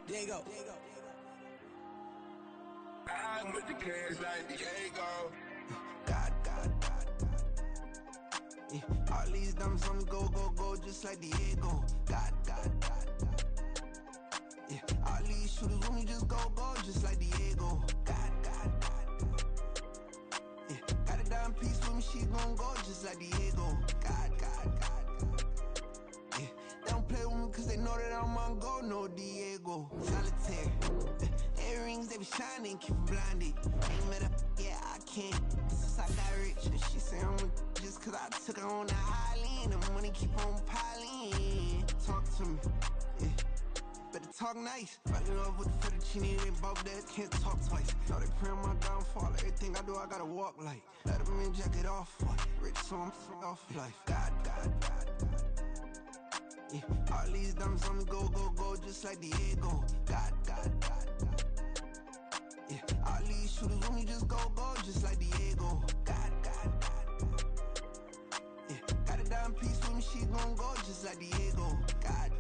Diego. I'm with the cash like Diego. God. Yeah. All these dumps on me go, just like Diego. God. Yeah. All these shooters on me just go, just like Diego. God. Yeah. Got a dime piece with me, she gon' go just like Diego. God. Yeah. They don't play with me cause they know that I'm on go, no Diego. Solitaire. Earrings, they be shining, keep blinded. Ain't met up, yeah, I can't. Since I got rich, and she say I'm just cause I took her on the island. The money keep on piling. Talk to me, yeah. Better talk nice. Running up with the fettuccine, they both dead, can't talk twice. Know they pray on my downfall, everything I do, I gotta walk like. Let them in, jacket off, rich, so I'm off life. God. Yeah. All these dumps on me go, just like Diego. God. Yeah. All these shooters on me just go, just like Diego. God. Yeah. Got a dime piece with me, she gon' go just like Diego. God.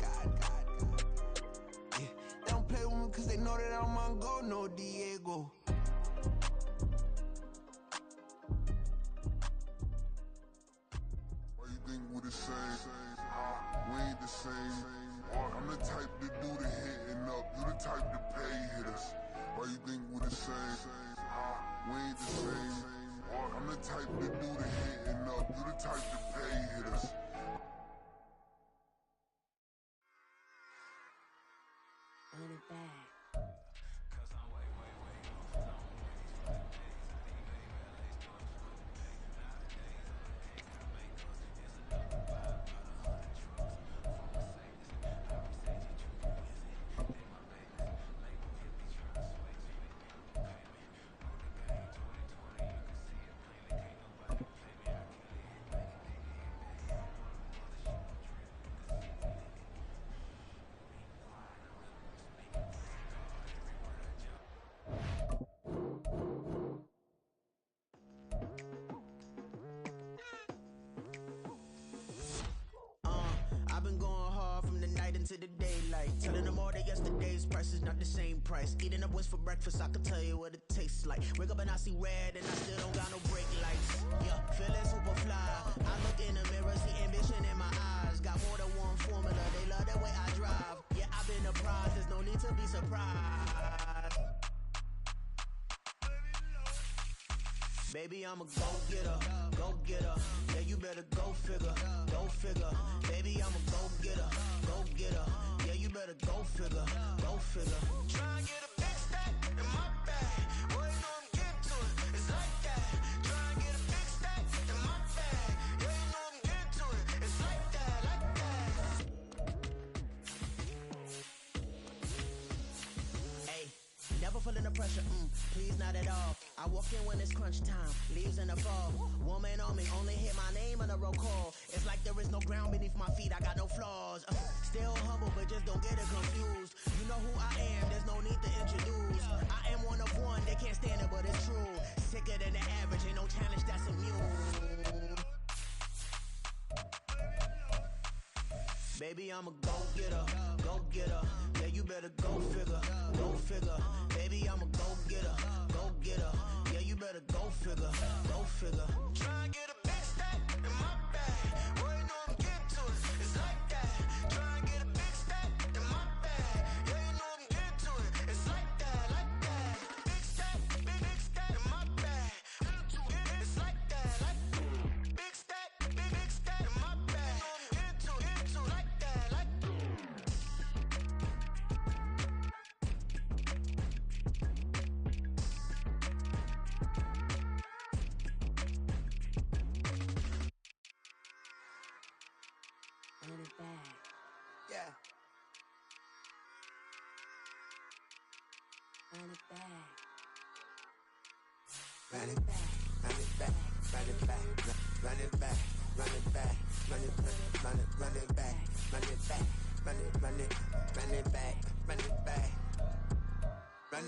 Yeah. They don't play with me cause they know that I'm on go, no Diego. Why you think we the same? We ain't the same. I'm the type to do the hitting up. You the type to pay hitters. Why you think we the same? We ain't the same. I'm the type to do the hitting up. You the type to pay hitters. Run it back. I've been going hard from the night into the daylight. Telling them all that yesterday's price is not the same price. Eating up what's for breakfast, I can tell you what it tastes like. Wake up and I see red and I still don't got no brake lights. Yeah, feeling super fly. I look in the mirror, see ambition in my eyes. Got more than one formula, they love the way I drive. Yeah, I've been a prize, there's no need to be surprised. Baby, I'm a go-getter. Yeah, you better go figure. Baby, I'm a go-getter. Yeah, you better go figure. Try and get a big stack in my bag. Boy, you know I'm getting to it. It's like that. Try and get a big stack in my bag. Yeah, you know I'm getting to it. It's like that. Hey, never feeling the pressure. Please, not at all. I walk in when it's crunch time, leaves in the fall. Woman on me, only hit my name on the roll call. It's like there is no ground beneath my feet, I got no flaws. Still humble, but just don't get it confused. You know who I am, there's no need to introduce. I am one of one, they can't stand it, but it's true. Sicker than the average, ain't no challenge that's immune. Baby, I'm a go-getter. Yeah, you better go figure. Baby, I'm a go-getter. Yeah, you better go figure. Try and get a big stack in my bag. Boy, you know I'm getting to it. It's like that. Try and get a big stack in my bag. Yeah, you know I'm getting to it. It's like that. Big stack in my bag. It's like that. Big stack in my bag. Into like that. Run it back. Yeah. Run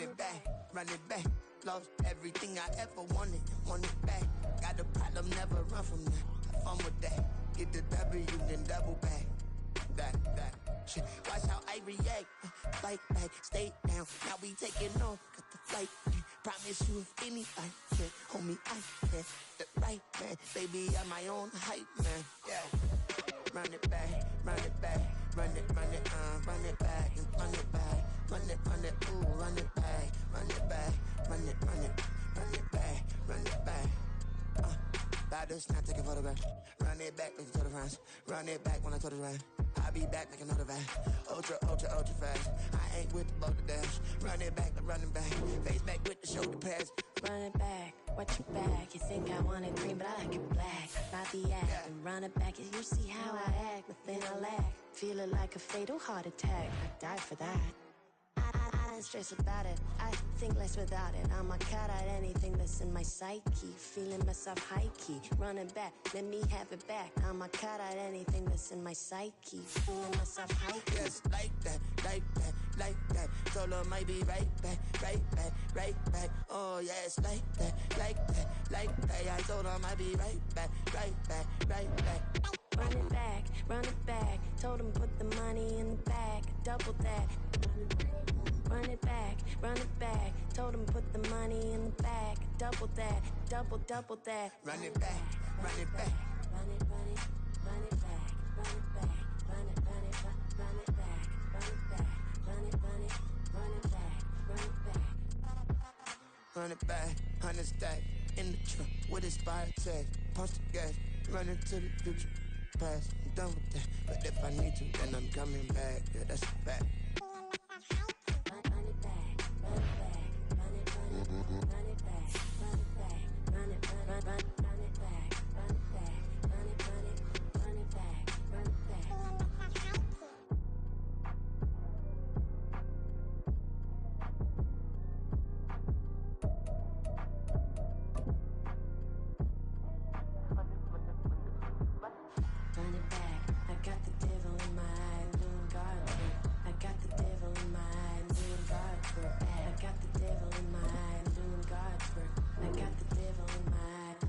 it back. Run it back. Lost everything I ever wanted it back. Got a problem, never run from that. Have fun with that. Get the W, then double back. that. Shit, watch how I react. Fight back, stay down. Now we taking off, got the flight. Promise you if anybody can, homie, I can. The right man, baby, I'm my own hype man. Yeah. Run it back, run it back, run it back, run it back, run it back, ooh, run it back, run it back, run it back, run it back. About to snap, take a photograph. Run it back, make it to the front. Run it back when I told it right. I'll be back, make another back. Ultra, ultra, ultra fast. I ain't with the boat to dash. Run it back, I'm running back. Face back with the shoulder pads. Run it back, watch your back. You think I want it green, but I like it black. Not the act, Yeah. and run it back. You see how I act, nothing I lack. Feel it like a fatal heart attack. I die for that. I don't stress about it, I think less without it. I'm a cat at anything that's in my psyche. Feeling myself high-key, running back, let me have it back. I'm a cat at anything that's in my psyche. Feeling myself high-key. Yes, like that, like that, like that. Solo might be right back, right back, right back. Oh yes, like that, like that, like that. I told her might be right back, right back, right back. Run it back, run it back. Told him put the money in the bag, double that. Run it back, run it back. Told him put the money in the bag, double that, double that. Run it back, run it back. Run it, run it, run it back, run it back, run it, run it, run it back, run it back, run it, run it, run it back, run it back. Run it back, 100 stack in the truck with his fire tag. Punch the gas, running to the future. Past, I'm done with that. But if I need to, then I'm coming back. Yeah, that's a fact. Run it back, run it back, run it, run it, run it back, run it back, run it, run it back, run it back, run it, run it back, run it back. Run it back, I got the devil in my eye, doing guard work. I got the devil in my eye, doing guard work. I got the devil in my eye, doing guard work. I got the devil in my eye.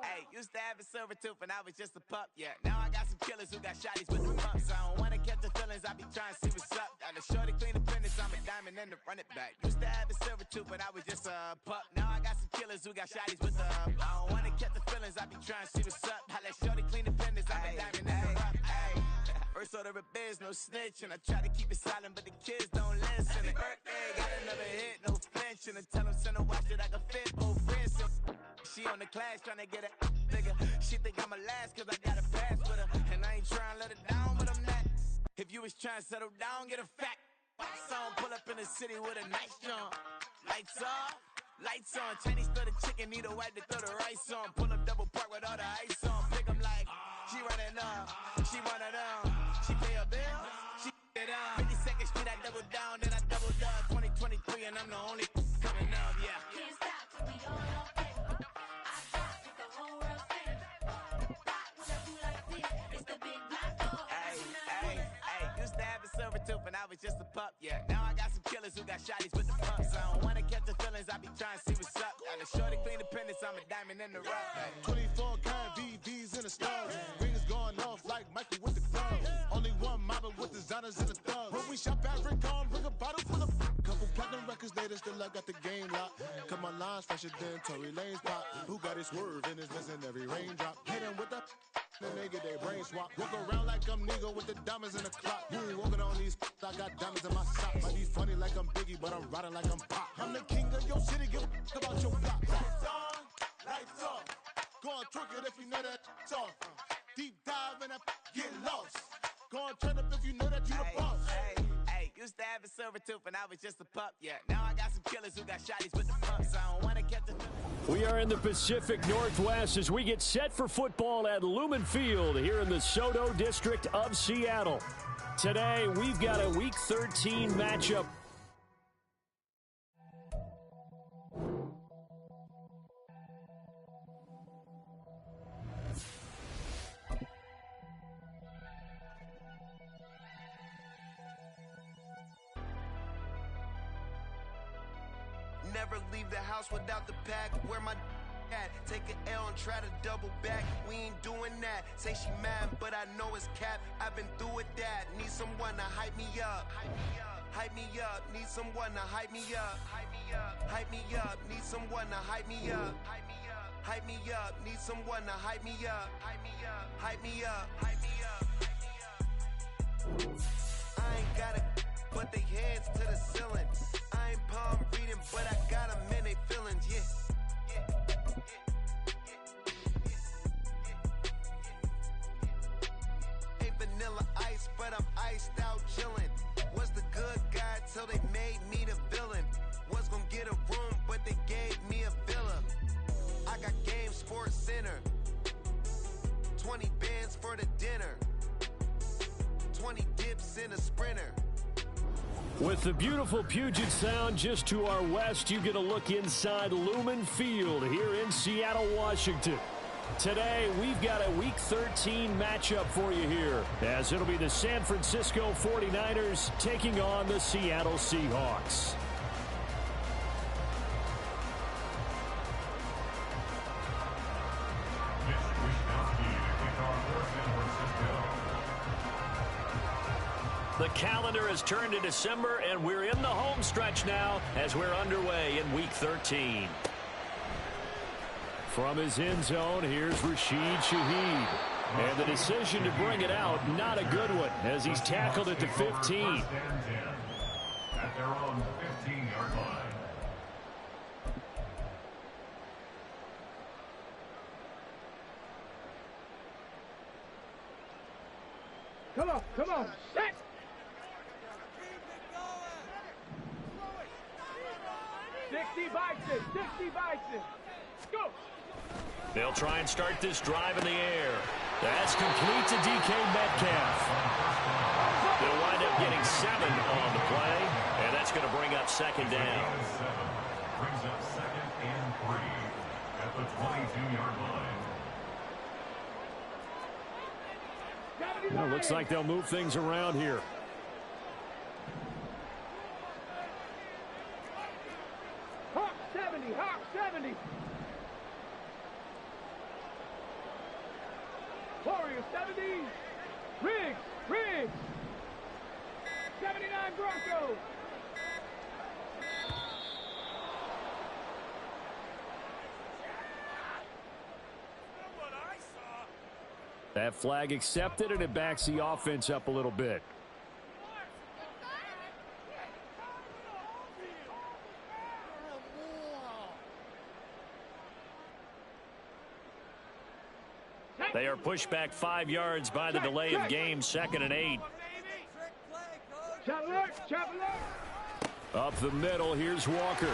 Hey, used to have a silver tooth and I was just a pup, yeah. Now I got some killers who got shotties with the pumps. I don't wanna catch the feelings, I be trying to see what's up. Got a shorty clean the finish, I'm a diamond and to run it back. Used to have a silver tooth but I was just a pup. Now I got some killers who got shotties with the I don't wanna catch the feelings, I be trying to see what's up. I let shorty clean the finish, I'm a diamond and to run. First order of biz, no snitching. I try to keep it silent, but the kids don't listen. The birthday got another hit, no flinching. And tell them send a watch that I can fit both wrists. She on the class trying to get a nigga. She think I'm a last cause I got a pass with her. And I ain't trying to let her down, but I'm not. If you was trying to settle down, get a fact. Song pull up in the city with a nice jump. Lights off, lights on. Chinese throw the chicken, need a wipe to throw the rice on. Pull up double park with all the ice on. Pick 'em like, she running up, she one of them. She pay a bill, she it up. 52nd Street, I double down, then I double up. 2023, and I'm the only coming up, yeah. Can't stop till we all okay. I got what the whole world say. Rock when I do like this. It's the big black dog. Used to have a silver tooth and I was just a pup, yeah. Now I got some killers who got shotties with the pumps. I don't wanna catch the feelings, I be trying to see what's up. Got a shorty clean the pendants, I'm a diamond in the rough. 24 karat VVs in the stars. Rings going off like Michael with the gloves. Only one mobbing with designers in the thugs. When we shop at Rincon, bring a bottle full of couple platinum records later, still I got the game locked. Cut my lines fresher than Tory Lane's pop. Who got his swerve and is missing every raindrop. Hit him with the and they get their brain swap. Walk around like I'm nigga with the diamonds in the clock. You ain't walking on these, I got diamonds in my socks. Might be funny like I'm Biggie, but I'm riding like I'm Pop. I'm the king of your city, give a about your block. Lights on, lights off. Go on, twerk it if you know that off. Deep dive and I get lost. popcorn, turn up if you know that you the boss. Hey, used to have a silver tooth and I was just a pup, yeah. Now I got some killers who got shotties with the pumps. I don't want to catch the... We are in the Pacific Northwest as we get set for football at Lumen Field here in the Soto District of Seattle. Today, we've got a Week 13 matchup. Never leave the house without the pack. Where my at? Take an L and try to double back. We ain't doing that. Say she mad, but I know it's cap. I've been through with that. Need someone to hype me up. Hype me up. Need someone to hype me up. Hype me up. Need someone to hype me up. Hype me up. Need someone to hype me up. Hype me up. Hype me up. I ain't got it, but they hands to the ceiling. I ain't palm reading, but I got them in they feelings, yeah. Ain't vanilla ice, but I'm iced out chillin'. Was the good guy till they made me the villain. Was gonna get a room, but they gave me a villa. I got Game Sports Center. 20 bands for the dinner. 20 dips in a Sprinter. With the beautiful Puget Sound just to our west, you get a look inside Lumen Field here in Seattle, Washington. Today, we've got a Week 13 matchup for you here, as it'll be the San Francisco 49ers taking on the Seattle Seahawks. The calendar has turned to December, and we're in the home stretch now as we're underway in Week 13. From his end zone, here's Rashid Shaheed. And the decision to bring it out, not a good one, as he's tackled at the 15. At their own 15-yard line. Come on, set! 60 Bison, go! They'll try and start this drive in the air. That's complete to DK Metcalf. They'll wind up getting 7 on the play, and that's going to bring up second down. Brings up 2nd and 3 at the 22-yard line. Well, looks like they'll move things around here. Hawk 70. Warriors 70. Riggs. 79 Broncos. That flag accepted, and it backs the offense up a little bit. They are pushed back 5 yards by the delay of game, 2nd and 8. Up the middle, here's Walker.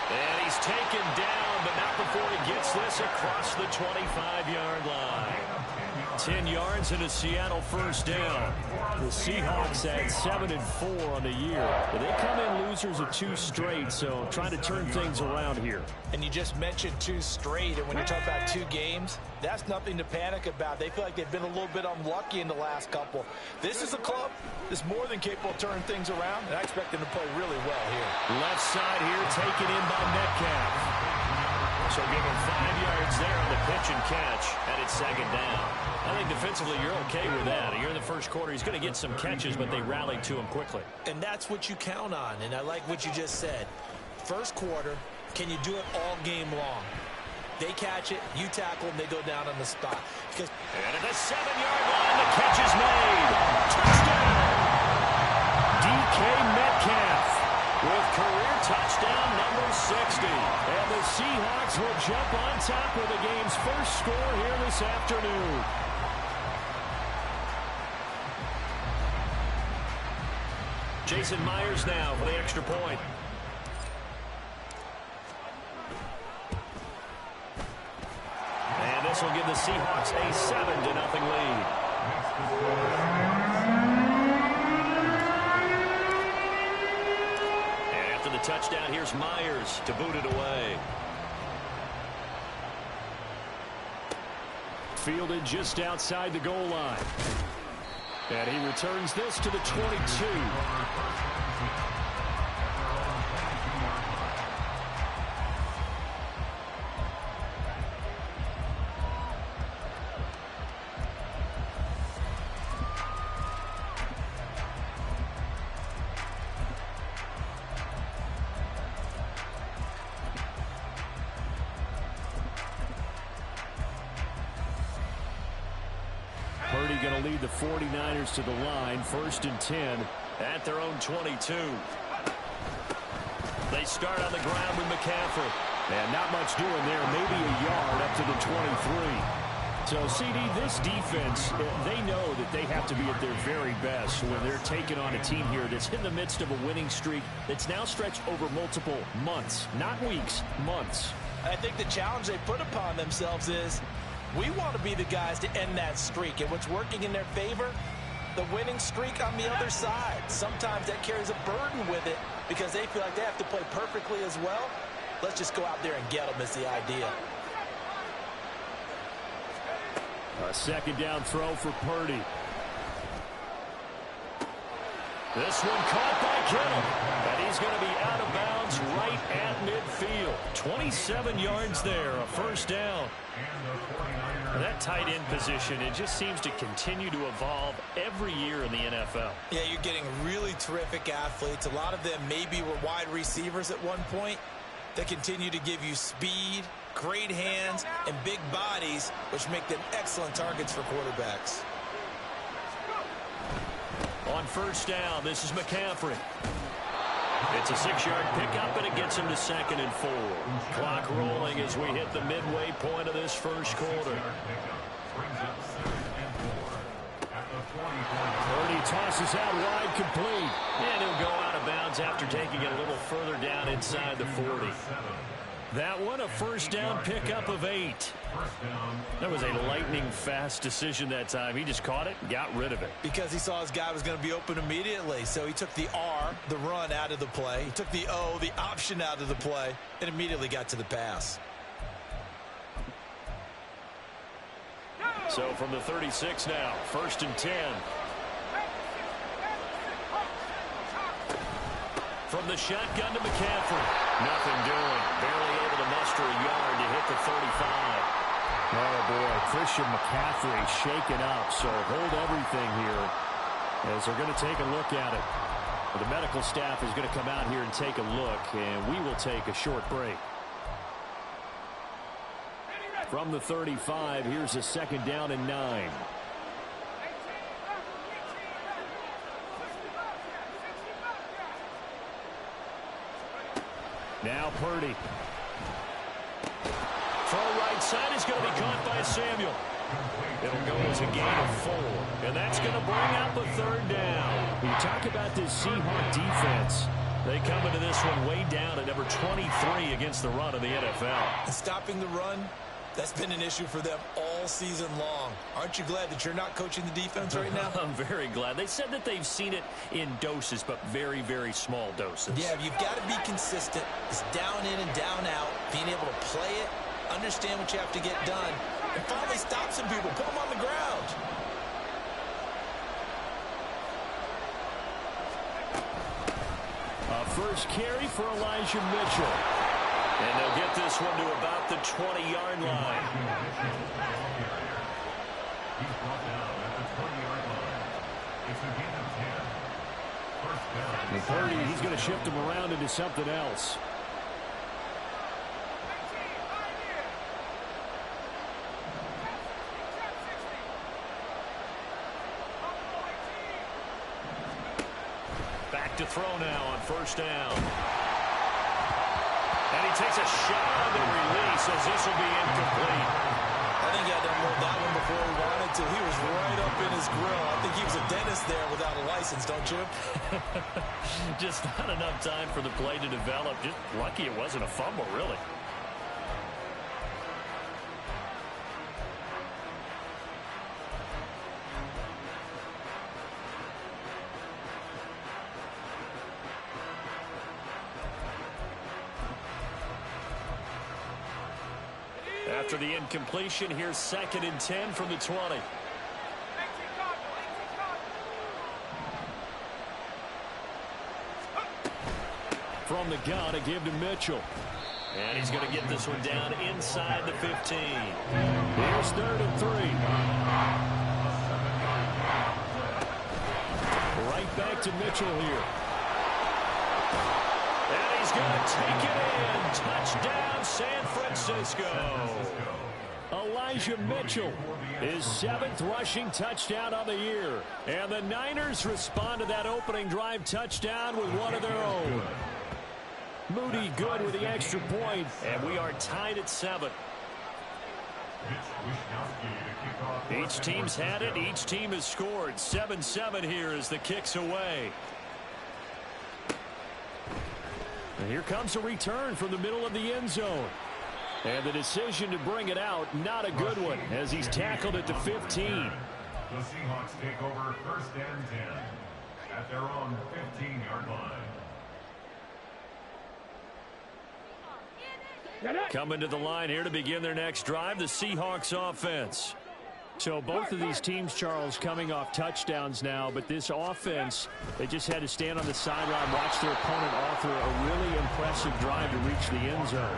And he's taken down, but not before he gets this across the 25-yard line. 10 yards and a Seattle first down. The Seahawks had 7-4 on the year. But they come in losers of 2 straight, so trying to turn things around here. And you just mentioned 2 straight, and when you talk about 2 games, that's nothing to panic about. They feel like they've been a little bit unlucky in the last couple. This is a club that's more than capable of turning things around, and I expect them to play really well here. Left side here taken in by Metcalf. So give him 5 yards there on the pitch and catch, and it's 2nd down. I think defensively you're okay with that. Here in the first quarter, he's going to get some catches, but they rallied to him quickly. And that's what you count on, and I like what you just said. First quarter, can you do it all game long? They catch it, you tackle them, they go down on the spot. And at the 7-yard line, the catch is made. Touchdown! DK Metcalf with career touchdown number 60. And the Seahawks will jump on top of the game's first score here this afternoon. Jason Myers now for the extra point. And this will give the Seahawks a 7-0 lead. And after the touchdown, here's Myers to boot it away. Fielded just outside the goal line. And he returns this to the 22. Purdy going to lead the 49ers to the line, 1st and 10 at their own 22. They start on the ground with McCaffrey. And not much doing there, maybe a yard up to the 23. So, CD, this defense, they know that they have to be at their very best when they're taking on a team here that's in the midst of a winning streak that's now stretched over multiple months, not weeks, months. I think the challenge they put upon themselves is we want to be the guys to end that streak. And what's working in their favor? The winning streak on the other side. Sometimes that carries a burden with it because they feel like they have to play perfectly as well. Let's just go out there and get them is the idea. A 2nd down throw for Purdy. This one caught by Kittle. And he's going to be out of bounds right at midfield. 27 yards there, a 1st down. That tight end position, it just seems to continue to evolve every year in the NFL. Yeah, you're getting really terrific athletes. A lot of them maybe were wide receivers at one point. They continue to give you speed, great hands, and big bodies, which make them excellent targets for quarterbacks. On 1st down, this is McCaffrey. It's a 6-yard pickup, and it gets him to 2nd and 4. Clock rolling as we hit the midway point of this 1st quarter. Purdy tosses out wide, complete. And he'll go out of bounds after taking it a little further down inside the 40. That one, a 1st down pickup of 8. That was a lightning-fast decision that time. He just caught it and got rid of it. Because he saw his guy was going to be open immediately. So he took the R, the run, out of the play. He took the O, the option, out of the play, and immediately got to the pass. So from the 36 now, 1st and 10. From the shotgun to McCaffrey. Nothing doing. Barely able to muster a yard to hit the 35. Oh, boy. Christian McCaffrey shaken up. So hold everything here as they're going to take a look at it. The medical staff is going to come out here and take a look, and we will take a short break. From the 35, here's a 2nd down and 9. Now Purdy. Throw right side is going to be caught by Samuel. It'll go as a gain of 4. And that's going to bring up a 3rd down. When you talk about this Seahawk defense, they come into this one way down at number 23 against the run of the NFL. Stopping the run, that's been an issue for them all season long. Aren't you glad that you're not coaching the defense right now? I'm very glad. They said that they've seen it in doses, but very, very small doses. Yeah, you've got to be consistent. It's down in and down out. Being able to play it, understand what you have to get done, and finally stop some people, put them on the ground. A first carry for Elijah Mitchell. And they'll get this one to about the 20-yard line. He's brought down at the 20-yard line. It's a gain of 10. First down. And Purdy, he's going to shift him around into something else. Back to throw now on 1st down. And he takes a shot on the release as this will be incomplete. I think he had to unload that one before he wanted to. He was right up in his grill. I think he was a dentist business there without a license, don't you? Just not enough time for the play to develop. Just lucky it wasn't a fumble, really. After the incompletion, here's 2nd and 10 from the 20. From the gun, a give to Mitchell. And he's going to get this one down inside the 15. Here's 3rd and 3. Right back to Mitchell here. And he's going to take it in. Touchdown, San Francisco. Elijah Mitchell, his 7th rushing touchdown on the year. And the Niners respond to that opening drive touchdown with one of their own. Moody good with the extra point, and we are tied at 7. Each team's had it. Each team has scored. 7-7 here as the kick's away. And here comes a return from the middle of the end zone. And the decision to bring it out, not a good one, as he's tackled at the 15. The Seahawks take over 1st and 10 at their own 15-yard line. Coming to the line here to begin their next drive, the Seahawks offense. So both of these teams, Charles, coming off touchdowns now, but this offense, they just had to stand on the sideline, watch their opponent offer a really impressive drive to reach the end zone.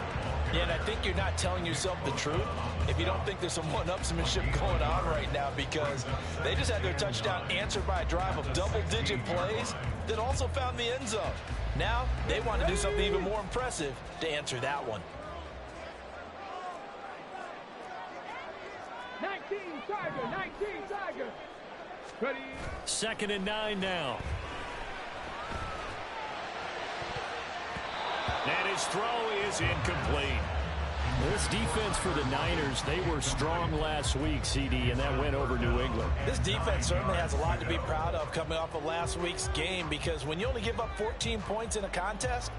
Yeah, and I think you're not telling yourself the truth if you don't think there's some one-upsmanship going on right now, because they just had their touchdown answered by a drive of double-digit plays that also found the end zone. Now they want to do something even more impressive to answer that one. 19 Tiger. Ready. 2nd and 9 now. And his throw is incomplete. This defense for the Niners, they were strong last week, CD, and that went over New England. This defense certainly has a lot to be proud of coming off of last week's game, because when you only give up 14 points in a contest,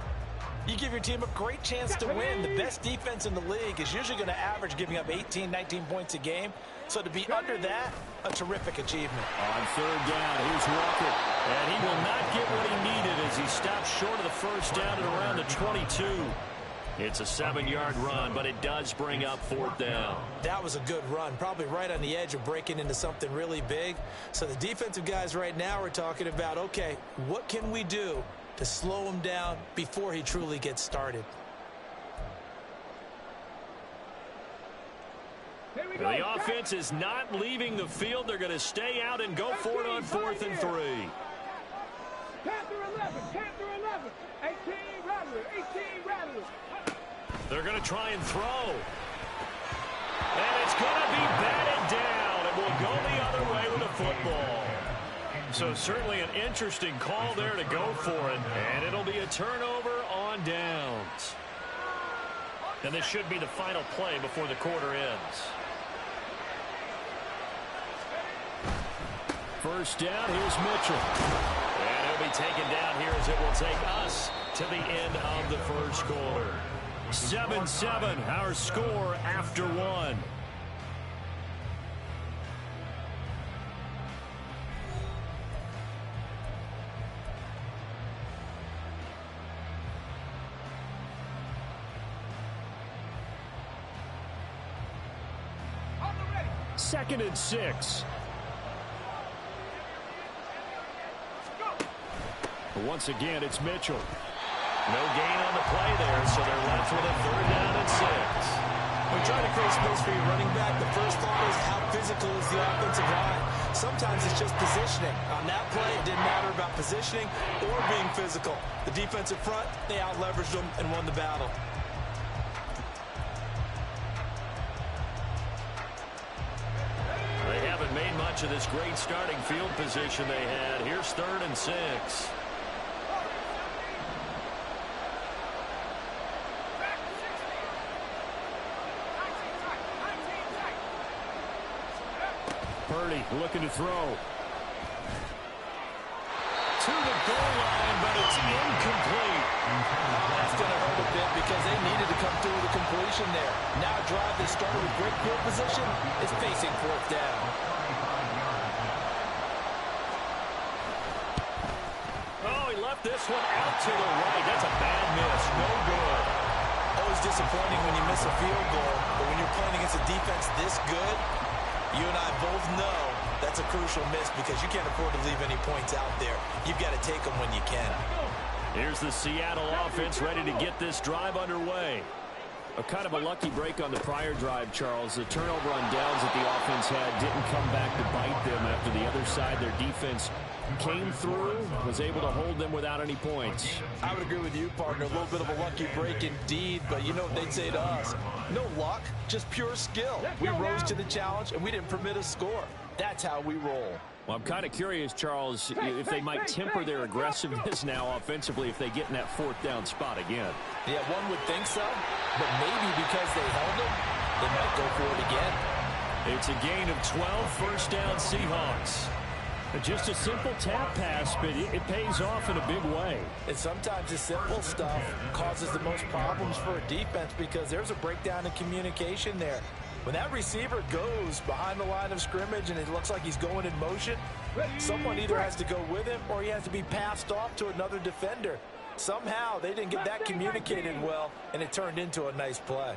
you give your team a great chance to win. The best defense in the league is usually going to average giving up 18, 19 points a game. So to be under that, a terrific achievement. On 3rd down, here's Walker. And he will not get what he needed as he stops short of the 1st down at around the 22. It's a 7-yard run, but it does bring up 4th down. That was a good run, probably right on the edge of breaking into something really big. So the defensive guys right now are talking about, okay, what can we do to slow him down before he truly gets started? The offense is not leaving the field. They're going to stay out and go for it on 4th and 3. Panther 11. 18 Rattler. They're going to try and throw. And it's going to be batted down. It will go the other way with the football. So certainly an interesting call there to go for it. And it'll be a turnover on downs. And this should be the final play before the quarter ends. 1st down, here's Mitchell. And he'll be taken down here as it will take us to the end of the 1st quarter. 7-7, our score after 1. Second and 6. Once again, it's Mitchell. No gain on the play there, so they're left with a 3rd down and 6. When trying to create space for your running back, the first thought is how physical is the offensive line. Sometimes it's just positioning. On that play, it didn't matter about positioning or being physical. The defensive front, they out-leveraged them and won the battle. They haven't made much of this great starting field position they had. Here's 3rd and 6. Purdy looking to throw. goal line, but it's incomplete. That's going to hurt a bit because they needed to come through with a completion there. Now a drive that started with great field position is facing fourth down. Oh, he left this one out to the right. That's a bad miss. No good. Always disappointing when you miss a field goal, but when you're playing against a defense this good, you and I both know that's a crucial miss because you can't afford to leave any points out there. You've got to take them when you can. Here's the Seattle offense ready to get this drive underway. A kind of a lucky break on the prior drive, Charles. The turnover on downs that the offense had didn't come back to bite them after the other side. Their defense came through, was able to hold them without any points. I would agree with you, partner. A little bit of a lucky break indeed, but you know what they'd say to us. No luck, just pure skill. We rose to the challenge, and we didn't permit a score. That's how we roll. Well, I'm kind of curious, Charles, if they might temper their aggressiveness now offensively if they get in that fourth down spot again. Yeah, one would think so, but maybe because they held them, they might go for it again. It's a gain of 12, first down Seahawks. Just a simple tap pass, but it pays off in a big way. And sometimes the simple stuff causes the most problems for a defense because there's a breakdown in communication there. When that receiver goes behind the line of scrimmage and it looks like he's going in motion, someone either has to go with him or he has to be passed off to another defender. Somehow they didn't get that communicated well, and it turned into a nice play.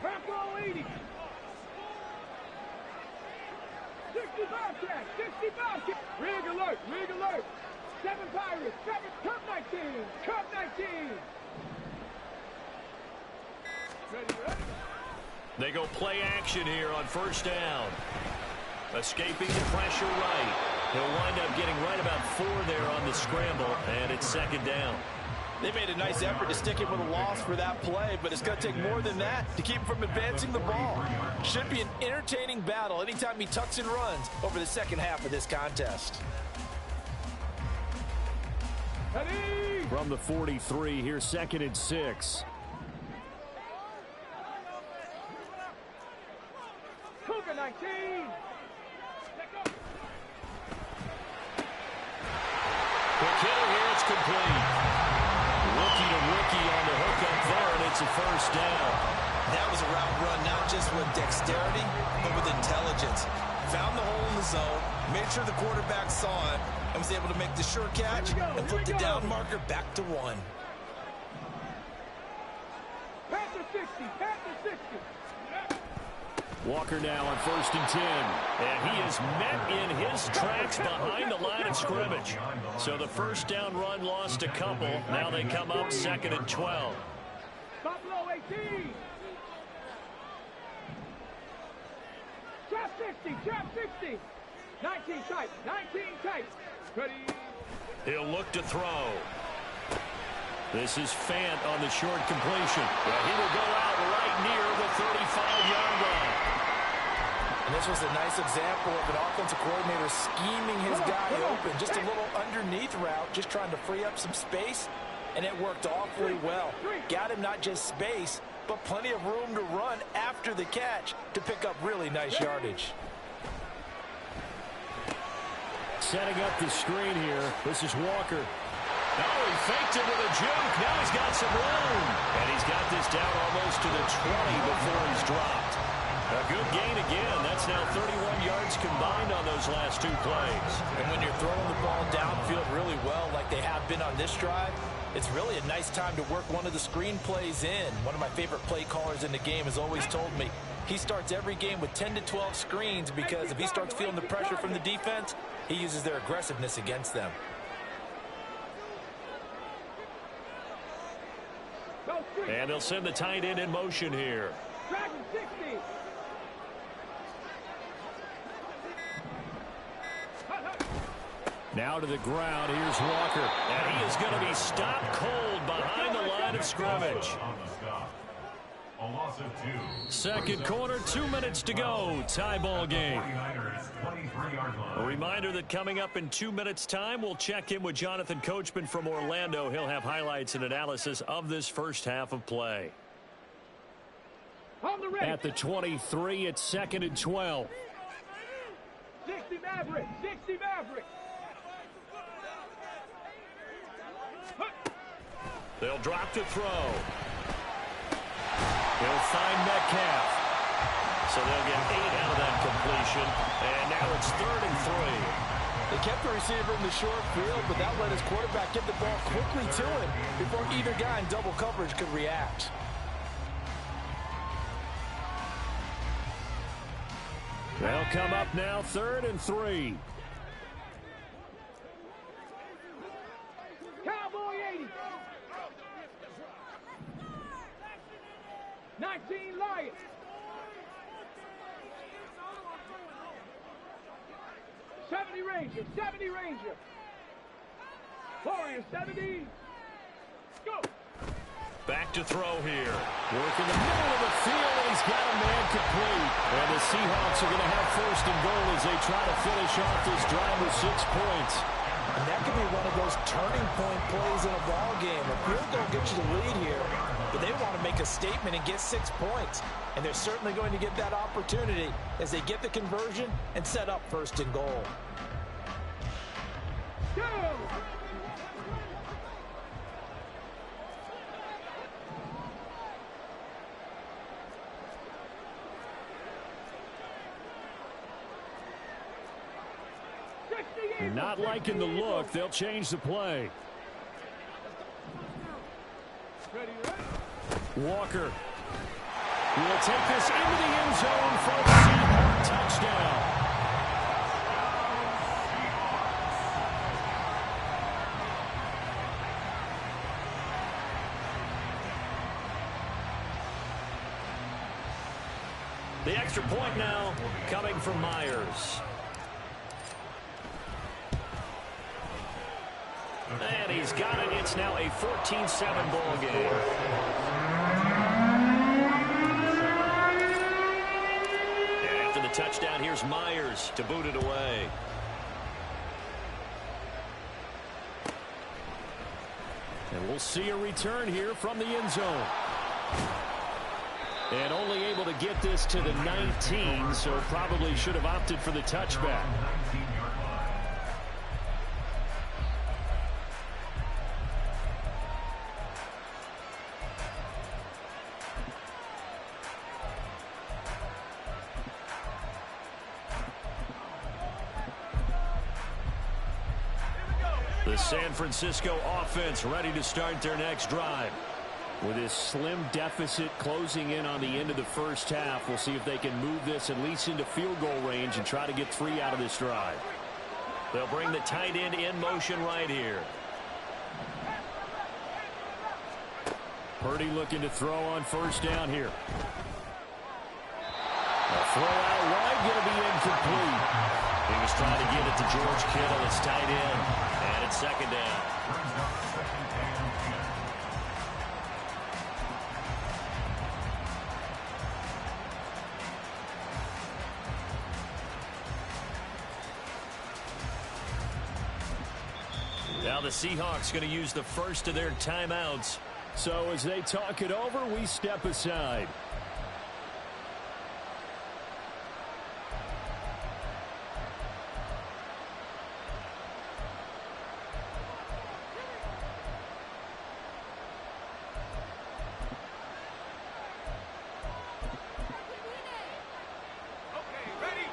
65. Rig alert, rig alert. 7 Pirates, 7, Cup 19, Cup 19. Ready. They go play action here on first down. Escaping the pressure right. He'll wind up getting right about 4 there on the scramble, and it's second down. They made a nice effort to stick him with a loss for that play, but it's going to take more than that to keep him from advancing the ball. Should be an entertaining battle anytime he tucks and runs over the second half of this contest. From the 43, here's second and 6. Cougar 19. Quick hitter here, it's complete. Rookie to rookie on the hook up there, and it's a first down. That was a route run not just with dexterity, but with intelligence. Found the hole in the zone, made sure the quarterback saw it, and was able to make the sure catch and flip the down marker back to 1. Panther 60, Panther 60. Walker now on first and 10. And he is met in his tracks behind the line of scrimmage. So the first down run lost a couple. Now they come up second and 12. Buffalo 18. Trap 60, trap 60. 19 tight, 19 tight. Ready. He'll look to throw. This is Fant on the short completion. Well, he will go out right near the 35-yard line. And this was a nice example of an offensive coordinator scheming his guy open. Just a little underneath route, just trying to free up some space, and it worked awfully well. Got him not just space, but plenty of room to run after the catch to pick up really nice yardage. Setting up the screen here. This is Walker. Oh, he faked it with a juke. Now he's got some room. And he's got this down almost to the 20 before he's dropped. A good gain again. That's now 31 yards combined on those last 2 plays. And when you're throwing the ball downfield really well like they have been on this drive, it's really a nice time to work one of the screen plays in. One of my favorite play callers in the game has always told me he starts every game with 10 to 12 screens because if he starts feeling the pressure from the defense, he uses their aggressiveness against them. And they'll send the tight end in motion here. Dragon 60. Now to the ground. Here's Walker. And he is going to be stopped cold behind the line of scrimmage. A loss of 2. Second quarter, 2 minutes to go. Tie ball game. A reminder that coming up in 2 minutes' time, we'll check in with Jonathan Coachman from Orlando. He'll have highlights and analysis of this first half of play. At the 23, it's second and 12. 60 Maverick, 60 Maverick. They'll drop to throw. He'll find Metcalf. So they'll get 8 out of that completion. And now it's 3rd and 3. They kept the receiver in the short field, but that let his quarterback get the ball quickly to him before either guy in double coverage could react. They'll come up now 3rd and 3. Cowboy 80. 19 Lions. Ranger, 70 Ranger. Warrior 70. Go. Back to throw here. Work in the middle of the field, and he's got a man complete. And the Seahawks are going to have 1st and goal as they try to finish off this drive with 6 points. And that could be one of those turning point plays in a ball game. A field goal gets you the lead here, but they want to make a statement and get 6 points. And they're certainly going to get that opportunity as they get the conversion and set up 1st and goal. Go. Not liking the look. They'll change the play. Walker will take this into the end zone for a Seahawks touchdown. The extra point now coming from Myers. And he's got it. It's now a 14-7 ball game. And after the touchdown, here's Myers to boot it away. And we'll see a return here from the end zone. And only able to get this to the 19, so probably should have opted for the touchback. The San Francisco offense ready to start their next drive. With this slim deficit closing in on the end of the first half, we'll see if they can move this at least into field goal range and try to get 3 out of this drive. They'll bring the tight end in motion right here. Purdy looking to throw on 1st down here. A throw out wide, going to be incomplete. He was trying to get it to George Kittle, his tight end, and it's 2nd down. Now the Seahawks going to use the first of their timeouts. So as they talk it over, we step aside.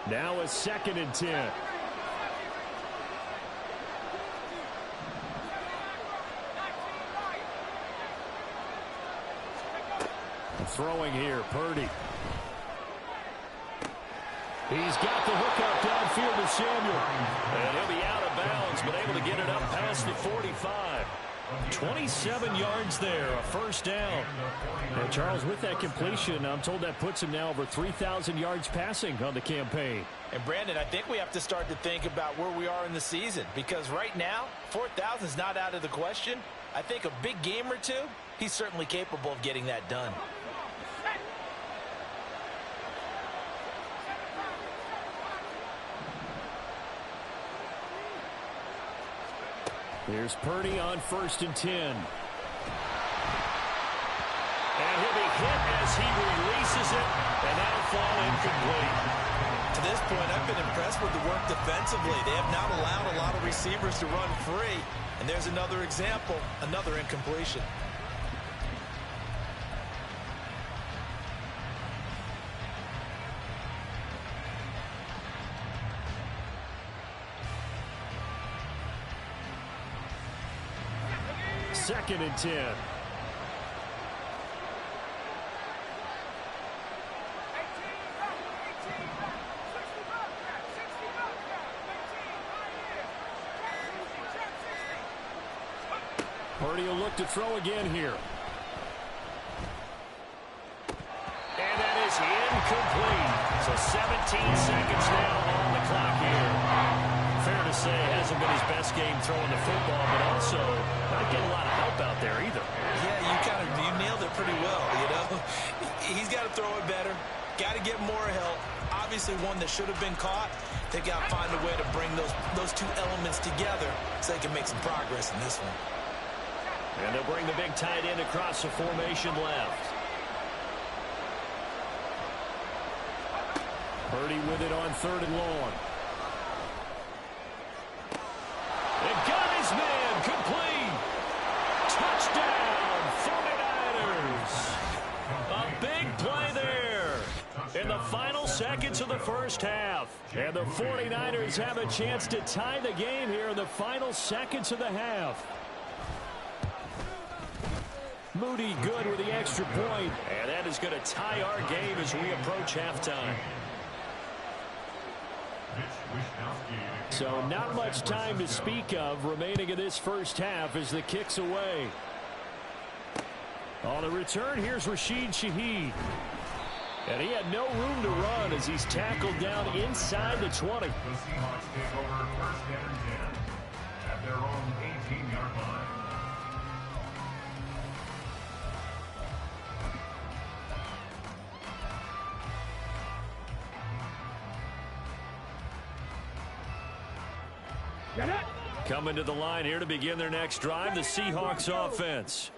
Now a 2nd and 10. Throwing here, Purdy. He's got the hook up downfield to Samuel. And he'll be out of bounds, but able to get it up past the 45. 27 yards there, a 1st down. And Charles, with that completion, I'm told that puts him now over 3,000 yards passing on the campaign. And Brandon, I think we have to start to think about where we are in the season, because right now, 4,000 is not out of the question. I think a big game or two, he's certainly capable of getting that done. Here's Purdy on 1st and 10. And he'll be hit as he releases it, and that'll fall incomplete. To this point, I've been impressed with the work defensively. They have not allowed a lot of receivers to run free. And there's another example, another incompletion. 2nd and 10. Purdy will look to throw again here. And that is incomplete. So 17 seconds now on the clock here. Fair to say, hasn't been his best game throwing the football, but also not getting a lot of help out there either. Yeah, you nailed it pretty well, you know. He's got to throw it better. Got to get more help. Obviously one that should have been caught. They've got to find a way to bring those two elements together so they can make some progress in this one. And they'll bring the big tight end across the formation left. Purdy with it on 3rd and long. They got his man complete. Touchdown, 49ers. A big play there in the final seconds of the first half. And the 49ers have a chance to tie the game here in the final seconds of the half. Moody good with the extra point. And that is going to tie our game as we approach halftime. So not much time to speak of remaining in this first half as the kick's away. On the return, here's Rashid Shaheed. And he had no room to run as he's tackled down inside the 20. The Seahawks take over 1st and 10 at their own 18-yard line. Coming to the line here to begin their next drive, the Seahawks offense.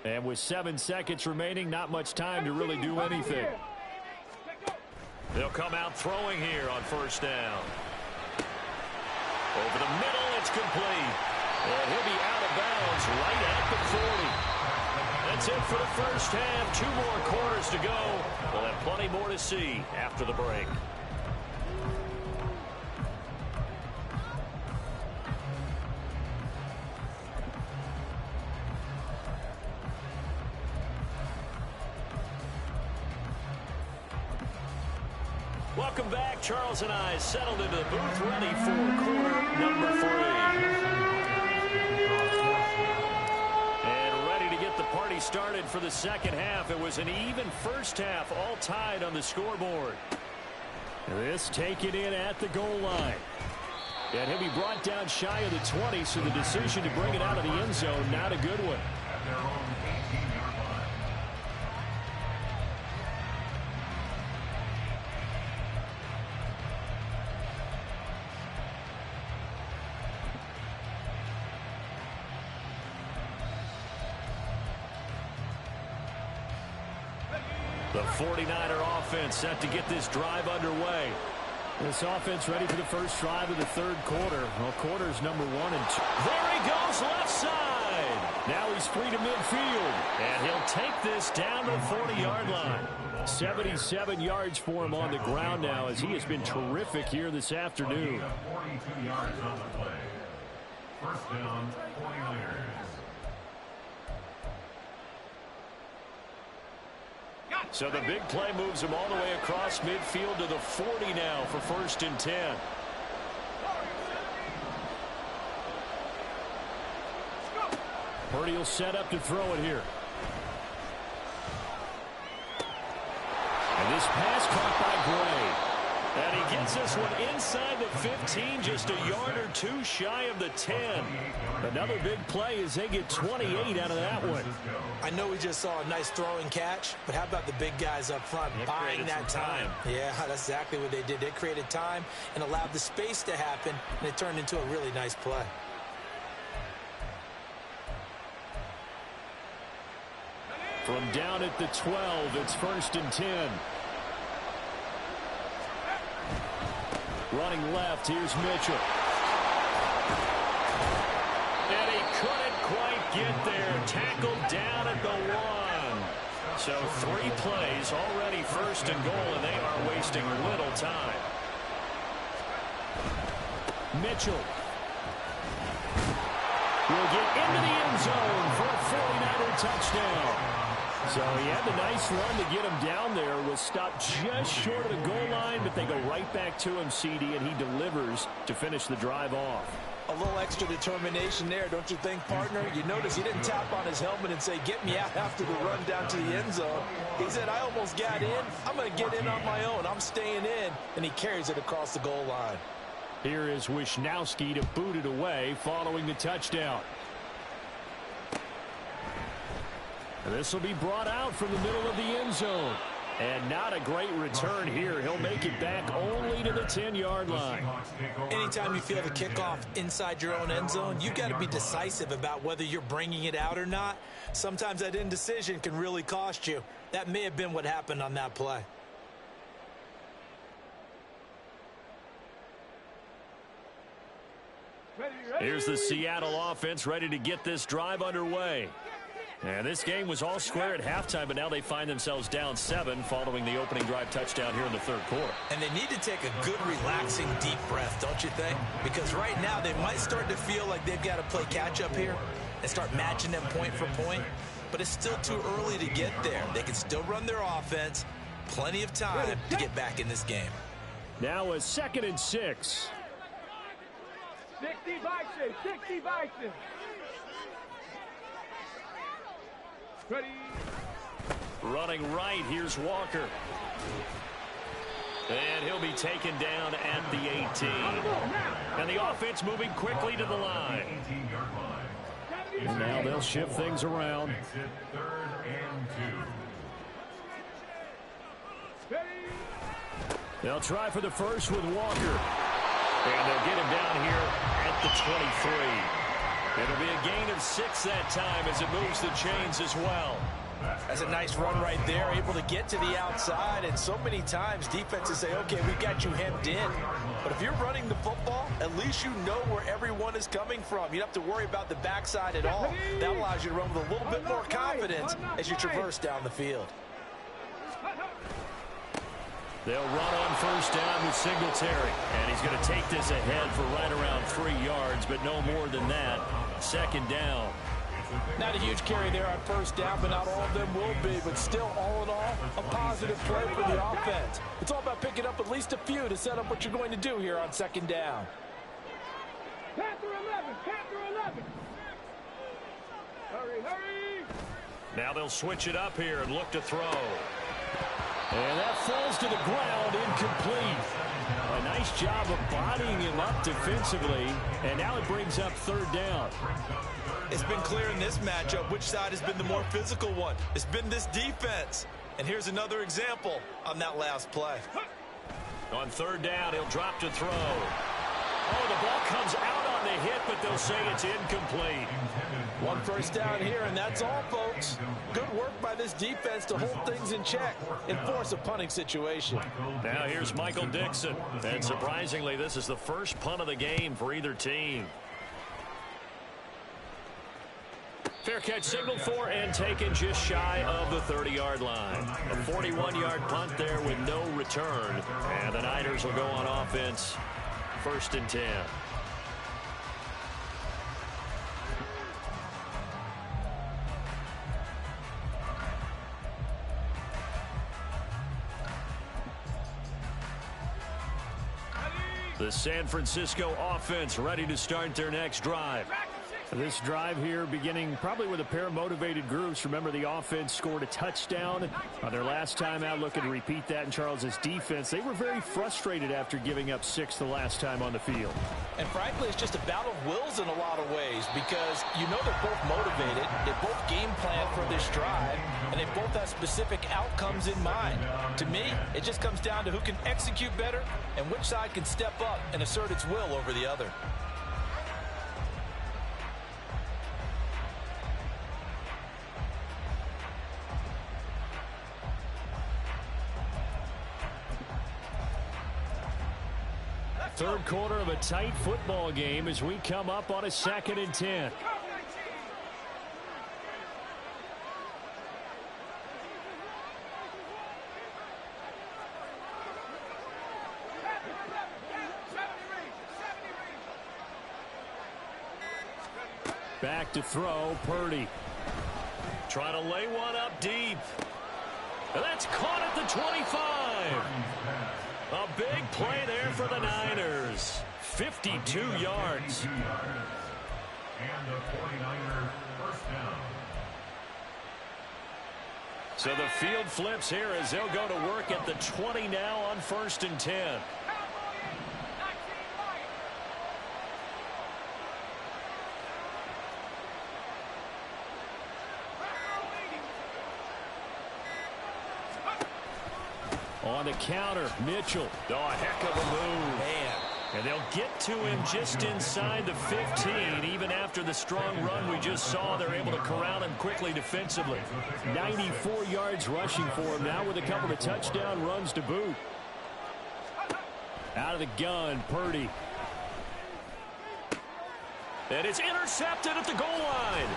And with 7 seconds remaining, not much time to really do anything. They'll come out throwing here on 1st down. Over the middle, it's complete. And he'll be out of bounds right at the 40. That's it for the first half. 2 more quarters to go. We'll have plenty more to see after the break. Welcome back. Charles and I settled into the booth, ready for quarter number 3. And ready to get the party started for the second half. It was an even first half, all tied on the scoreboard. This taken in at the goal line. And he'll be brought down shy of the 20, so the decision to bring it out of the end zone, not a good one. At their own 18-yard line. The 49er offense set to get this drive underway. This offense ready for the first drive of the 3rd quarter. Well, quarters number 1 and 2. There he goes, left side. Now he's free to midfield. And he'll take this down to the 40-yard line. 77 yards for him on the ground now as he has been terrific here this afternoon. 42 yards on the play. 1st down, 49ers. So the big play moves him all the way across midfield to the 40 now for 1st and 10. Purdy will set up to throw it here. And this pass caught by Gray. And he gets this one inside the 15, just a yard or 2 shy of the 10. Another big play as they get 28 out of that one. I know we just saw a nice throwing catch, but how about the big guys up front buying that time? Yeah, that's exactly what they did. They created time and allowed the space to happen, and it turned into a really nice play. From down at the 12, it's 1st and 10. Running left, here's Mitchell. And he couldn't quite get there. Tackled down at the 1. So 3 plays already 1st and goal, and they are wasting little time. Mitchell. will get into the end zone for a 49er touchdown. So he had the nice run to get him down there, was stopped just short of the goal line, but they go right back to him, CD, and he delivers to finish the drive off. A little extra determination there, don't you think, partner? You notice he didn't tap on his helmet and say, get me out after the run down to the end zone. He said, I almost got in. I'm going to get in on my own. I'm staying in. And he carries it across the goal line. Here is Wisnowski to boot it away following the touchdown. And this will be brought out from the middle of the end zone. And not a great return here. He'll make it back only to the 10-yard line. Anytime you feel the kickoff inside your own end zone, you've got to be decisive about whether you're bringing it out or not. Sometimes that indecision can really cost you. That may have been what happened on that play. Here's the Seattle offense ready to get this drive underway. And this game was all square at halftime, but now they find themselves down 7 following the opening drive touchdown here in the third quarter. And they need to take a good, relaxing, deep breath, don't you think? Because right now they might start to feel like they've got to play catch-up here and start matching them point for point. But it's still too early to get there. They can still run their offense. Plenty of time to get back in this game. Now a 2nd and 6. 60 Bison, 60 Bison. Ready. Running right, here's Walker. And he'll be taken down at the 18. And the offense moving quickly to the line. And now they'll shift things around. They'll try for the first with Walker. And they'll get him down here at the 23. It'll be a gain of 6 that time as it moves the chains as well. That's a nice run right there, able to get to the outside. And so many times defenses say, okay, we've got you hemmed in. But if you're running the football, at least you know where everyone is coming from. You don't have to worry about the backside at all. That allows you to run with a little bit more confidence as you traverse down the field. They'll run on first down with Singletary. And he's going to take this ahead for right around 3 yards, but no more than that. 2nd down. Not a huge carry there on first down, but not all of them will be. But still, all in all, a positive play for the offense. It's all about picking up at least a few to set up what you're going to do here on 2nd down. Panther 11, Panther 11. Hurry, hurry. Now they'll switch it up here and look to throw. And that falls to the ground, incomplete. A nice job of bodying him up defensively, and now it brings up 3rd down. It's been clear in this matchup which side has been the more physical one. It's been this defense. And here's another example on that last play. On 3rd down, he'll drop to throw. Oh, the ball comes out on the hit, but they'll say it's incomplete. 1 first down here, and that's all, folks. Good work by this defense to hold things in check and force a punting situation. Now here's Michael Dixon. And surprisingly, this is the first punt of the game for either team. Fair catch signaled for and taken just shy of the 30-yard line. A 41-yard punt there with no return. And the Niners will go on offense. 1st and 10. The San Francisco offense ready to start their next drive. This drive here beginning probably with a pair of motivated groups. Remember, the offense scored a touchdown on their last time out. Looking to repeat that in Charles's defense. They were very frustrated after giving up 6 the last time on the field. And frankly, it's just a battle of wills in a lot of ways because you know they're both motivated. They both game plan for this drive, and they both have specific outcomes in mind. To me, it just comes down to who can execute better and which side can step up and assert its will over the other. Third quarter of a tight football game as we come up on a 2nd and 10. Back to throw, Purdy. Trying to lay one up deep. And that's caught at the 25. A big play there for the Niners. 52 yards. And the 49ers first down. So the field flips here as they'll go to work at the 20 now on 1st and 10. On the counter, Mitchell. Oh, a heck of a move. Man. And they'll get to him just inside the 15. Even after the strong run we just saw, they're able to corral him quickly defensively. 94 yards rushing for him now with a couple of touchdown runs to boot. Out of the gun, Purdy. And it's intercepted at the goal line.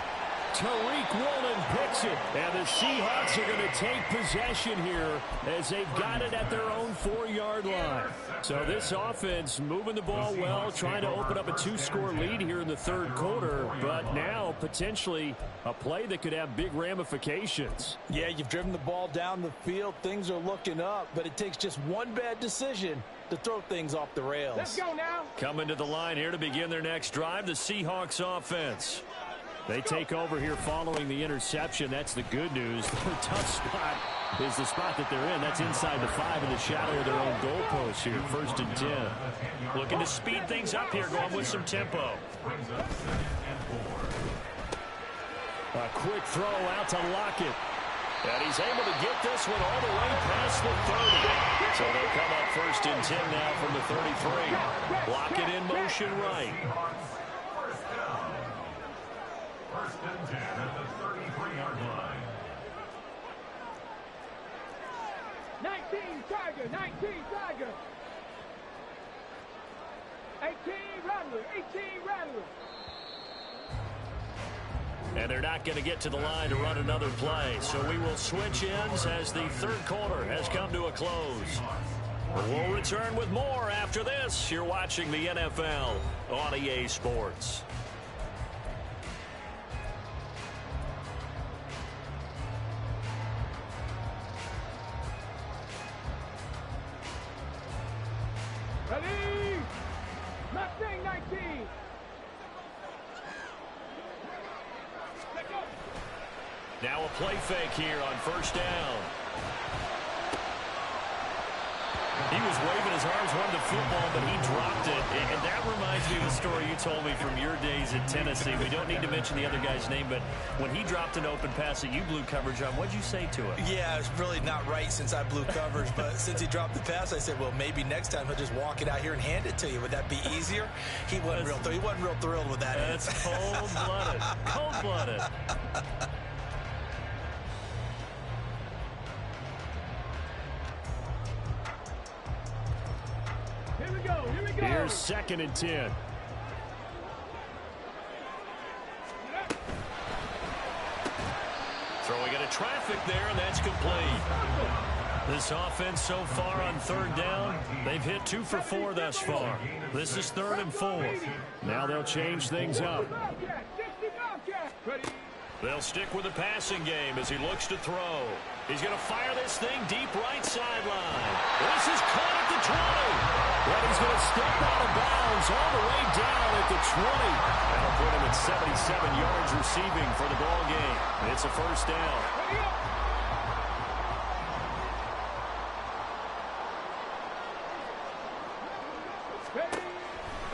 Tariq Woolen picks it, and the Seahawks are going to take possession here as they've got it at their own 4-yard line. So this offense moving the ball well, trying to open up a 2-score lead here in the 3rd quarter, but now potentially a play that could have big ramifications. Yeah, you've driven the ball down the field. Things are looking up, but it takes just one bad decision to throw things off the rails. Let's go now. Coming to the line here to begin their next drive, the Seahawks offense. They take over here following the interception. That's the good news. Their tough spot is the spot that they're in. That's inside the 5 in the shadow of their own goalpost here. 1st and 10. Looking to speed things up here, going with some tempo. A quick throw out to Lockett. And he's able to get this one all the way past the 30. So they'll come up 1st and 10 now from the 33. Lockett in motion right. 1st and 10 at the 33-yard line. 19 Tiger, 19 Tiger. 18 Rattler, 18 Rattler. And they're not going to get to the line to run another play. So we will switch ends as the 3rd quarter has come to a close. We'll return with more after this. You're watching the NFL on EA Sports. Ready? Mustang 19. Now a play fake here on 1st down. He was waving his arms, wanted the football, but he dropped it. And that reminds me of a story you told me from your days at Tennessee. We don't need to mention the other guy's name, but when he dropped an open pass that you blew coverage on, what'd you say to him? Yeah, it's really not right since I blew coverage, but since he dropped the pass, I said, well, maybe next time he'll just walk it out here and hand it to you. Would that be easier? He wasn't real thrilled with that. That's cold-blooded. Cold-blooded. Here we go, here we go. Here's 2nd and 10. Throwing into traffic there, and that's complete. This offense so far on 3rd down, they've hit 2 for 4 thus far. This is 3rd and 4. Now they'll change things up. They'll stick with the passing game as he looks to throw. He's going to fire this thing deep right sideline. This is caught at the 20. But he's going to step out of bounds all the way down at the 20. That'll put him at 77 yards receiving for the ball game. It's a 1st down.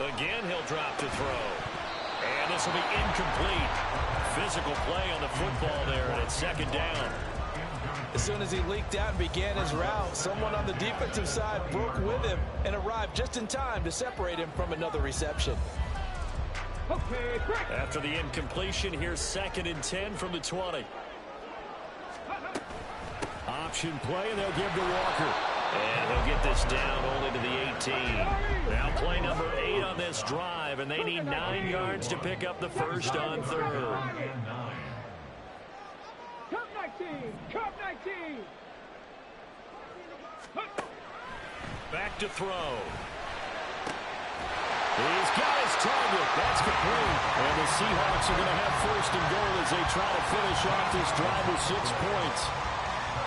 Again, he'll drop to throw. And this will be incomplete. Physical play on the football there, and it's 2nd down. As soon as he leaked out and began his route, someone on the defensive side broke with him and arrived just in time to separate him from another reception. After the incompletion, here's 2nd and 10 from the 20. Option play, and they'll give to Walker. And he'll get this down only to the 18. Now play number 8 on this drive, and they need 9 yards to pick up the 1st on 3rd. Cup 19, Cup 19. Back to throw. He's got his target. That's complete. And the Seahawks are going to have first and goal as they try to finish off this drive with 6 points.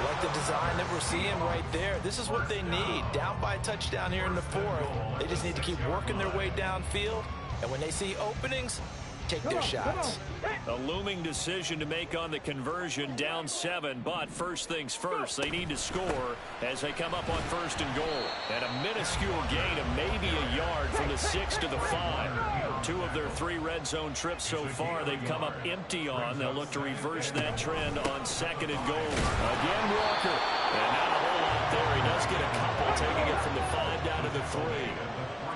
Like the design that we're seeing right there. This is what they need. Down by a touchdown here in the 4th. They just need to keep working their way downfield. And when they see openings, take their shots. A looming decision to make on the conversion, down 7. But first things first, they need to score as they come up on first and goal. And a minuscule gain of maybe a yard from the 6 to the 5. 2 of their 3 red zone trips so far, they've come up empty on. They'll look to reverse that trend on second and goal. Again, Walker. And not a whole lot there. He does get a couple, taking it from the 5 down to the 3.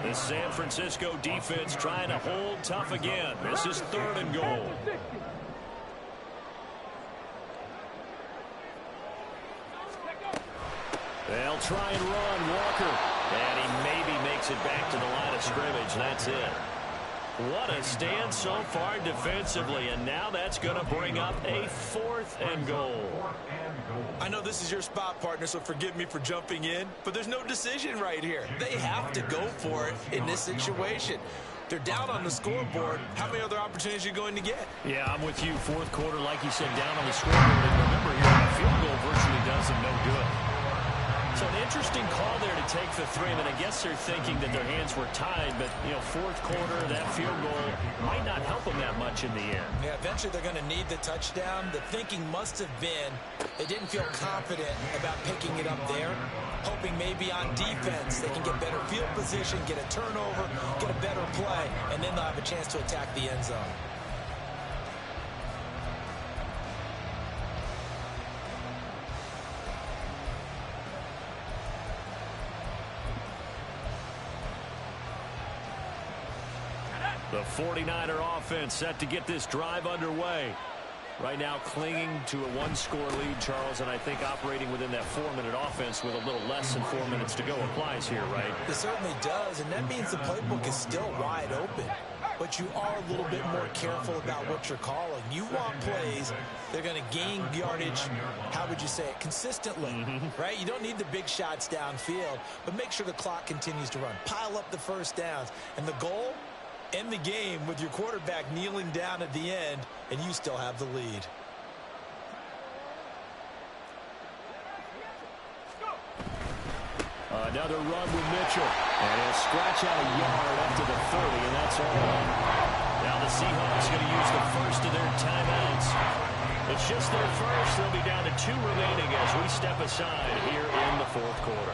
The San Francisco defense trying to hold tough again. This is third and goal. They'll try and run Walker. And he maybe makes it back to the line of scrimmage. That's it. What a stand so far defensively, and now that's going to bring up a 4th and goal. I know this is your spot, partner, so forgive me for jumping in, but there's no decision right here. They have to go for it in this situation. They're down on the scoreboard. How many other opportunities are you going to get? Yeah, I'm with you. 4th quarter, like you said, down on the scoreboard. And remember here, a field goal virtually does them no good. So an interesting call there to take the 3. I mean, I guess they're thinking that their hands were tied, but, 4th quarter, that field goal might not help them that much in the end. Yeah, eventually they're going to need the touchdown. The thinking must have been they didn't feel confident about picking it up there, hoping maybe on defense they can get better field position, get a turnover, get a better play, and then they'll have a chance to attack the end zone. The 49er offense set to get this drive underway. Right now clinging to a 1-score lead, Charles, and I think operating within that 4-minute offense with a little less than 4 minutes to go applies here, right? It certainly does, and that means the playbook is still wide open. But you are a little bit more careful about what you're calling. You want plays, they're going to gain yardage, how would you say it, consistently, right? You don't need the big shots downfield, but make sure the clock continues to run. Pile up the first downs, and the goal, end the game with your quarterback kneeling down at the end, and you still have the lead. Another run with Mitchell. And he'll scratch out a yard up to the 30, and that's all. Now the Seahawks going to use the first of their timeouts. It's just their first. They'll be down to 2 remaining as we step aside here in the 4th quarter.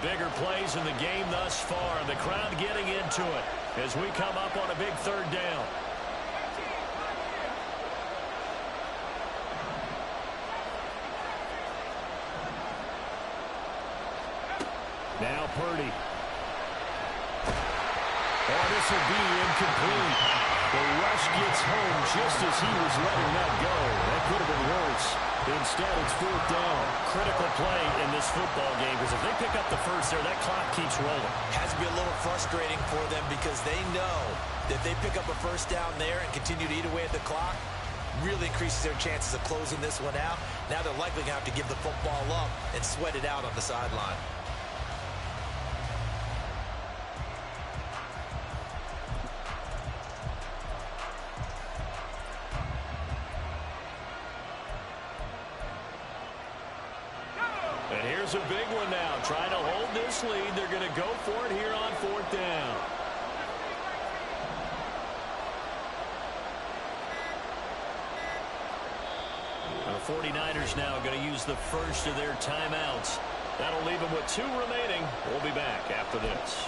Bigger plays in the game thus far, and the crowd getting into it as we come up on a big 3rd down. Now Purdy. Oh, this will be incomplete. The rush gets home just as he was letting that go. That could have been worse. Instead, it's 4th down. Critical play in this football game, because if they pick up the first there, that clock keeps rolling. Has to be a little frustrating for them because they know that they pick up a first down there and continue to eat away at the clock, really increases their chances of closing this one out. Now they're likely going to have to give the football up and sweat it out on the sideline. And here's a big one now. Trying to hold this lead. They're going to go for it here on 4th down. The 49ers now going to use the first of their timeouts. That'll leave them with 2 remaining. We'll be back after this.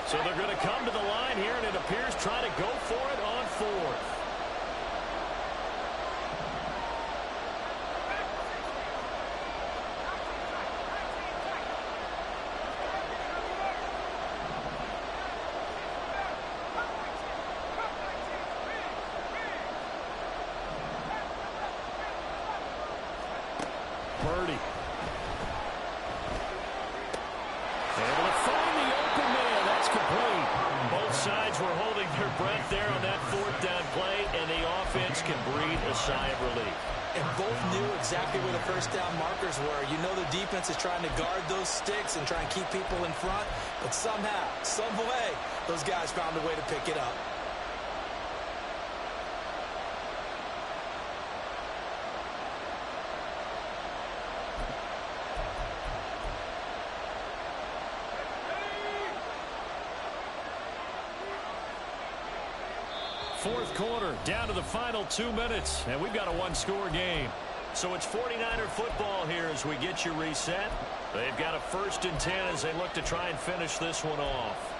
So they're going to come to the line here, and it appears trying to go for it on 4th. Purdy. sides were holding their breath there on that fourth down play, and the offense can breathe a sigh of relief. And both knew exactly where the first down markers were. You know the defense is trying to guard those sticks and try and keep people in front, but somehow, some way, those guys found a way to pick it up. Fourth quarter, down to the final 2 minutes, and we've got a one-score game. So it's 49er football here as we get you reset. They've got a 1st and 10 as they look to try and finish this one off.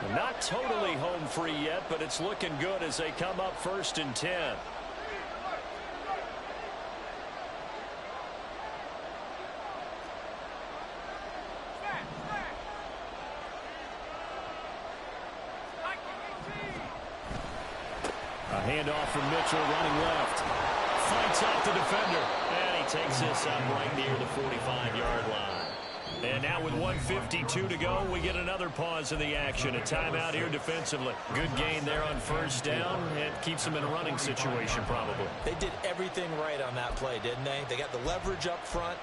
Not totally home free yet, but it's looking good as they come up 1st and 10. Handoff from Mitchell running left. Fights out the defender. And he takes this up right near the 45-yard line. And now with 1:52 to go, we get another pause in the action. A timeout here defensively. Good gain there on 1st down. It keeps them in a running situation probably. They did everything right on that play, didn't they? They got the leverage up front.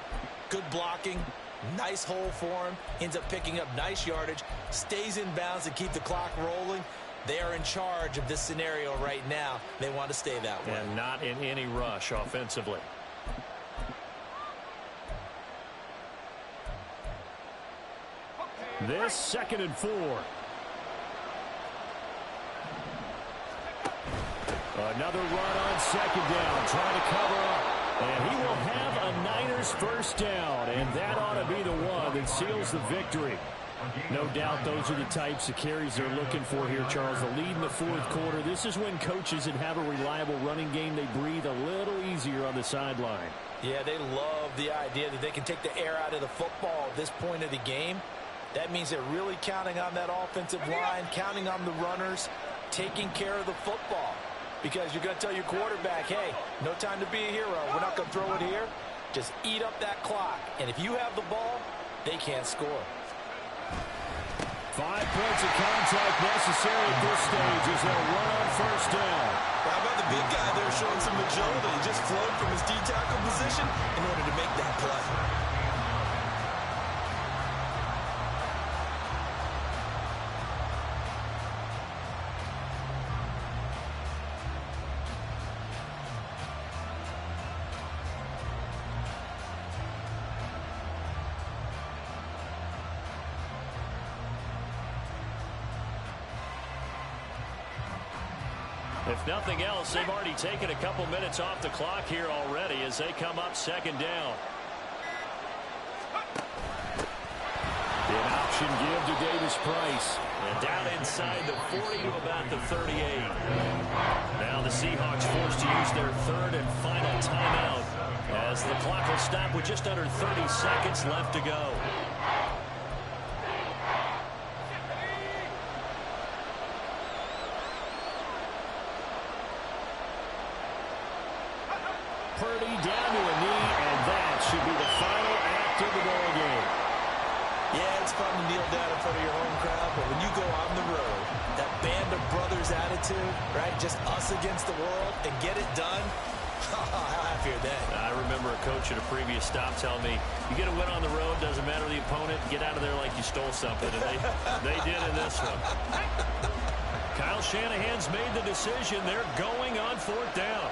Good blocking. Nice hole for him. Ends up picking up nice yardage. Stays in bounds to keep the clock rolling. They are in charge of this scenario right now. They want to stay that way. And not in any rush offensively. This 2nd and 4. Another run on 2nd down. Trying to cover up. And he will have a Niners 1st down. And that ought to be the one that seals the victory. No doubt those are the types of carries they're looking for here, Charles. The lead in the 4th quarter. This is when coaches that have a reliable running game, they breathe a little easier on the sideline. Yeah, they love the idea that they can take the air out of the football at this point of the game. That means they're really counting on that offensive line, counting on the runners, taking care of the football. Because you're going to tell your quarterback, hey, no time to be a hero. We're not going to throw it here. Just eat up that clock. And if you have the ball, they can't score. 5 points of contact necessary at this stage as they'll run on 1st down. How about the big guy there showing some agility? He just flowed from his D-tackle position in order to make that play. If nothing else, they've already taken a couple minutes off the clock here already as they come up 2nd down. An option give to Davis Price. And down inside the 40 to about the 38. Now the Seahawks forced to use their 3rd and final timeout as the clock will stop with just under 30 seconds left to go. Purdy down to a knee, and that should be the final act of the ball game. Yeah, it's fun to kneel down in front of your home crowd, but when you go on the road, that band of brothers attitude, right, just us against the world, and get it done, how happy are they? I remember a coach at a previous stop telling me, you get a win on the road, doesn't matter the opponent, get out of there like you stole something, and they did in this one. Kyle Shanahan's made the decision. They're going on 4th down.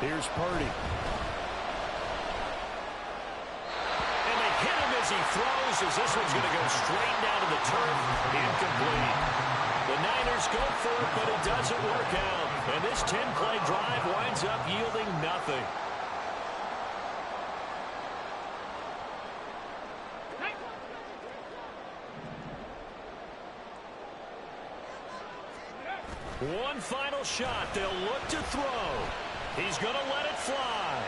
Here's Purdy. And they hit him as he throws, as this one's going to go straight down to the turf. Incomplete. The Niners go for it, but it doesn't work out. And this 10-play drive winds up yielding nothing. One final shot. They'll look to throw. He's going to let it fly.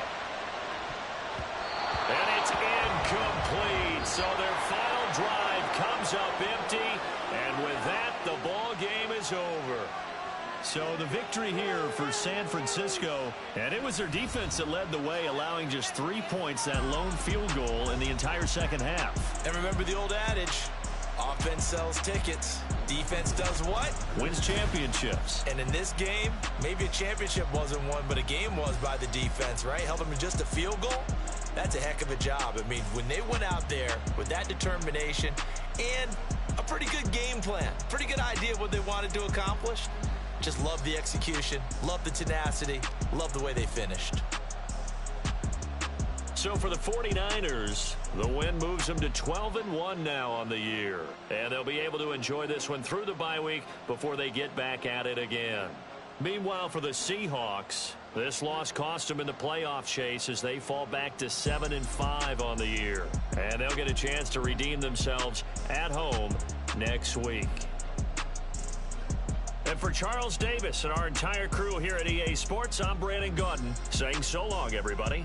And it's incomplete. So their final drive comes up empty. And with that, the ball game is over. So the victory here for San Francisco, and it was their defense that led the way, allowing just 3 points, that lone field goal in the entire second half. And remember the old adage, offense sells tickets, defense does what? Wins championships. And in this game, maybe a championship wasn't won, but a game was by the defense, right? Held them to just a field goal. That's a heck of a job. I mean, when they went out there with that determination and a pretty good game plan, pretty good idea of what they wanted to accomplish, just love the execution, love the tenacity, love the way they finished. So for the 49ers, the win moves them to 12-1 now on the year. And they'll be able to enjoy this one through the bye week before they get back at it again. Meanwhile, for the Seahawks, this loss cost them in the playoff chase as they fall back to 7-5 on the year. And they'll get a chance to redeem themselves at home next week. And for Charles Davis and our entire crew here at EA Sports, I'm Brandon Gaudin saying so long, everybody.